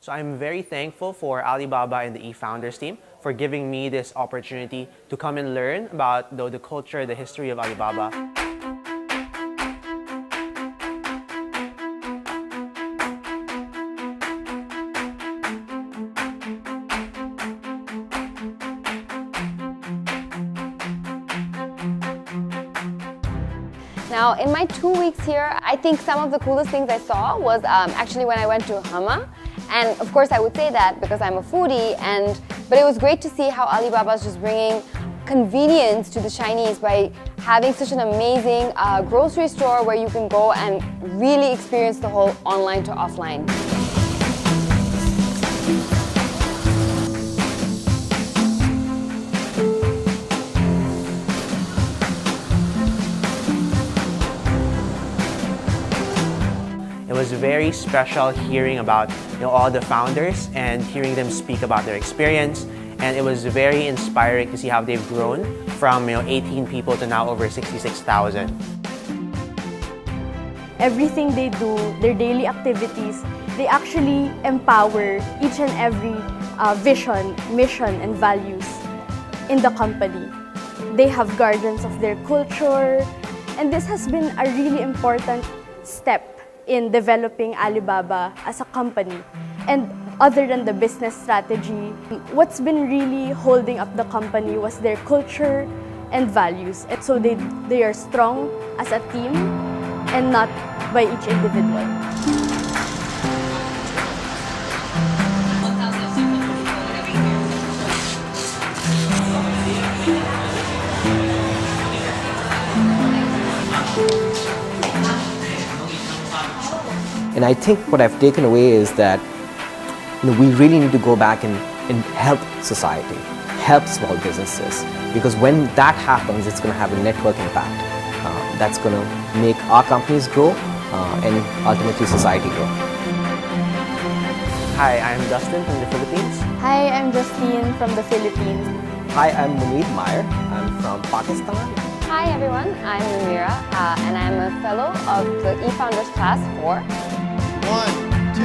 So I'm very thankful for Alibaba and the eFounders team for giving me this opportunity to come and learn about the culture, the history of Alibaba. Now, in my 2 weeks here, I think some of the coolest things I saw was actually when I went to Hangzhou. And of course, I would say that because I'm a foodie, but it was great to see how Alibaba is just bringing convenience to the Chinese by having such an amazing grocery store where you can go and really experience the whole online to offline. It was very special hearing about all the founders and hearing them speak about their experience, and it was very inspiring to see how they've grown from 18 people to now over 66,000. Everything they do, their daily activities, they actually empower each and every vision, mission, and values in the company. They have guardians of their culture, and this has been a really important step in developing Alibaba as a company. And other than the business strategy, what's been really holding up the company was their culture and values. And so they are strong as a team and not by each individual. And I think what I've taken away is that we really need to go back and help society, help small businesses, because when that happens, it's going to have a network impact that's going to make our companies grow and ultimately society grow. Hi, I'm Dustin from the Philippines. Hi, I'm Justine from the Philippines. Hi, I'm Munir Meyer. I'm from Pakistan. Hi everyone, I'm Namira, and I'm a fellow of the eFounders Class 4. 1, 2,